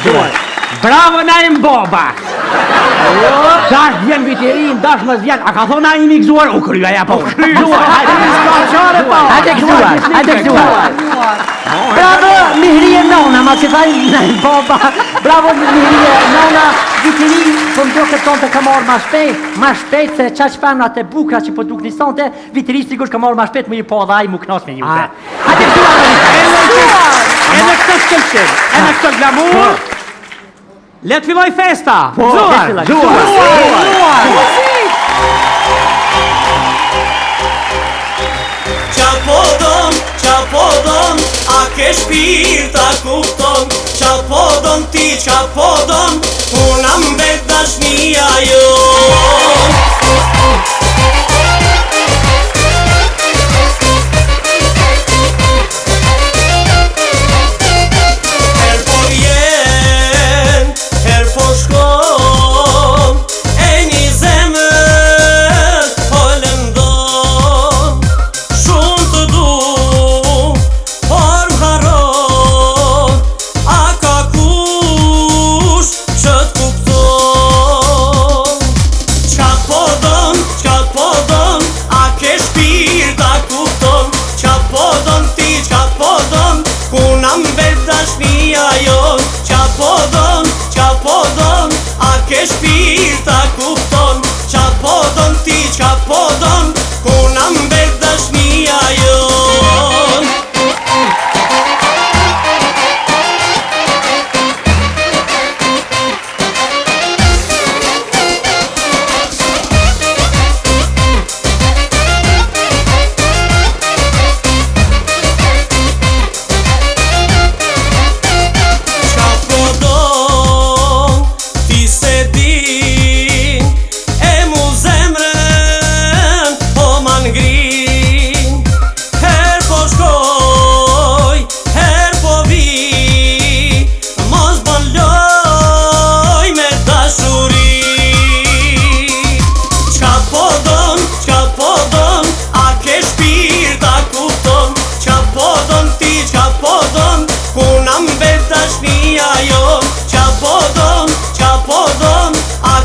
Gjuaj. Bravo na im boba. Dash vjen viterin, dash mos vjen. A ka thonë ai mi gëzuar? U krya ja po. Hajde gëzuar. Bravo Mihrie nona, ma që thaj na im boba. Bravo Mihrie nona. Viteri, po më duket tonte ka marrë ma shpejt se çaq femrat e bukura që po dukni sonte, Viteri sigurisht ka marrë ma shpejt më i po dha ai mu knas me juve. Hajde gëzuar. Edhe këtë shkëlqim, edhe këtë glamour. Le të filloj festa! Gjuar! Qa po don, a ke shpirt a kupton. Qa po don ti, qa po don, una mbet dashnia jon. Qa po don, a ke shpirt a kupton. Qa po don ti, qa po don, ku na mbet dashnia jon.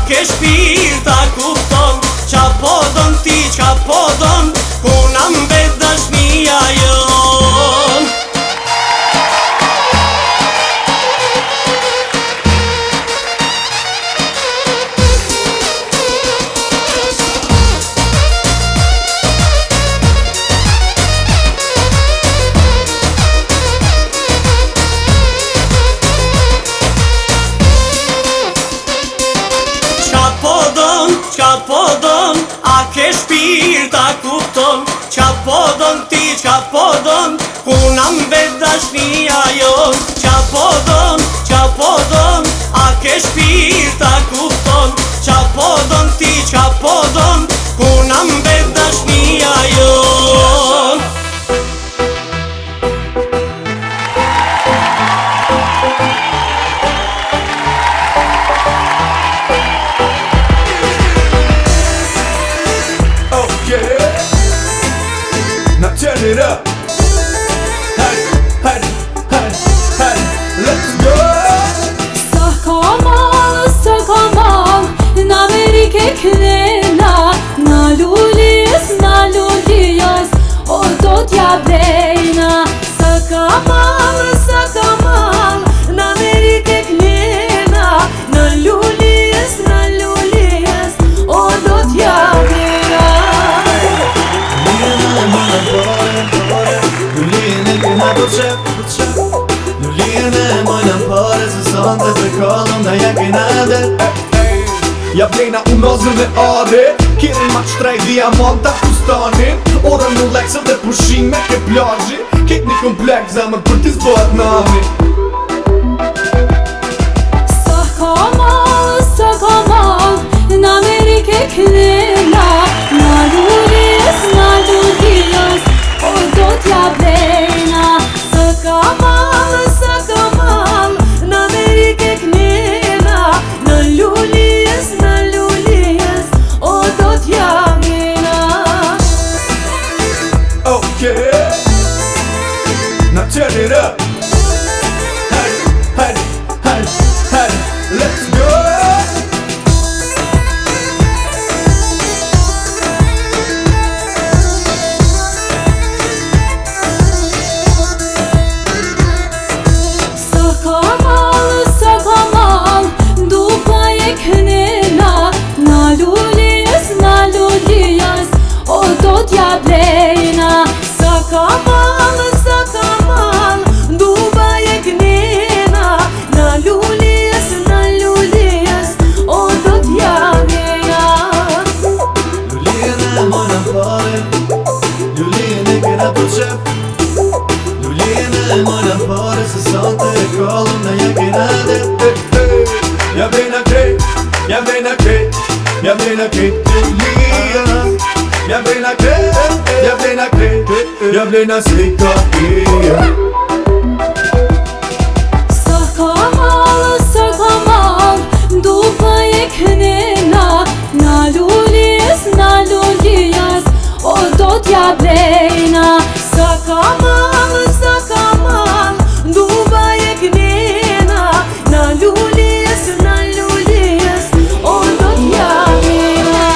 Ke shpirt a kupton. Qa po don ti, qa po don, ku na mbet dashnia jon. Qa po don, a ke shpirt a kupton. Qa po don ti, qa po don, ku na mbet dashnia jon. Qa po don, a ke shpirt a kupton. Qa po don ti, qa po don, ku na mbet dashnia jon. Turn it up. Hey, let's go. Sa kamal, në Amerike knena. Na lulies, o do t'ja blejna. Sa kamal, në Amerike knena. Na lulies, o do t'ja blejna. Lullien e mojnë pare se sonte për kollën da ja kejna dhe Ja blejna unozën dhe ade, kiri ma qtrej diamanta fustanin. Orën në leksën dhe pushime ke plajji, kejt një komplek zemër për t'i zbohat nami. Sa kamal, në Amerike knena. Na lulies, o do t'ja blejna. Sa kamal, në Amerike knena. Na lulies, o do t'ja blejna. Okay. Now turn turn it up. Hey, let's go. T'ja blejna sa kamal, duba e knena. Na luljes, o do t'ja blejna. Luljen e mona pare, luljen e kena për qep. Luljen e mona pare, se sante e kallëm na ja kena dhe. Ja blejna krejt, ja blejna krejt, ja blejna krejt luljen. Ja blejna krejt, ja blejna krejt, ja blejna slika pia. Sa kamal, duba e knena. Na luljes, o do t'ja blejna. Sa kamal, duba e knena. Na luljes, o do t'ja blejna.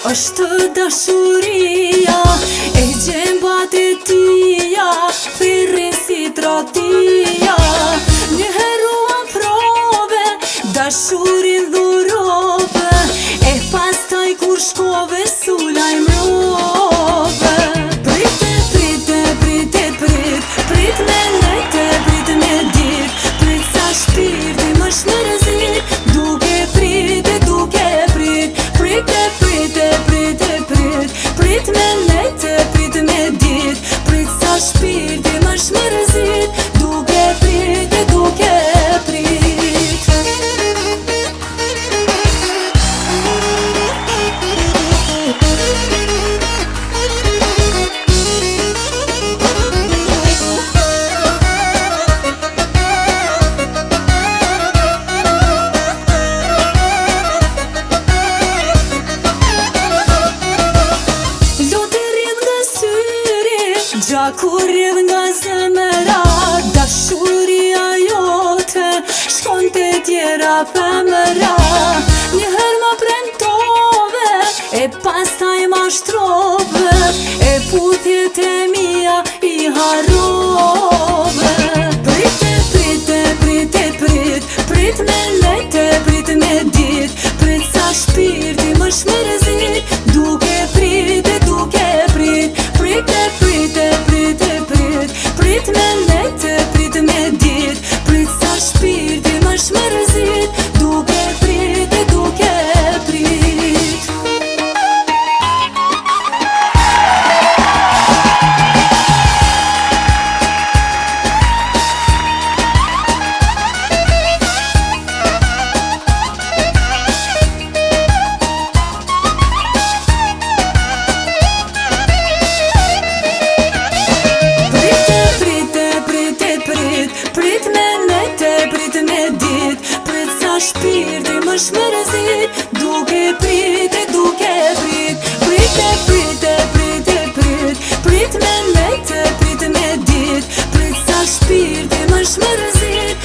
Është dashuria e gjembat e tia, thirrin si trotia. Njëherë u afrove, dashurin dhurove, e pastaj kur shkove sulaj mrove. Prit me lejte, prit me dit, prit sa shpirti më shmërzit, duke prit, prit me lejte, prit me dit, prit sa shpirti më shmërzit, duke prit. Gjakur rrjedh nga zemra, dashuria jote shkon te tjera femra. Njëherë ma premtove, e pastaj ma shtrove, e putjet e mia i harrove. Prit me lejte, prit me dit, prit sa shpirti më shmërzit, duke prit. Prit me lejte, prit me dit, prit sa shpirti më shmërzit, duke prit. Shpirti më shmërzit, duke prit. Prit me lejte, prit me dit, prit sa shpirti më shmërzit.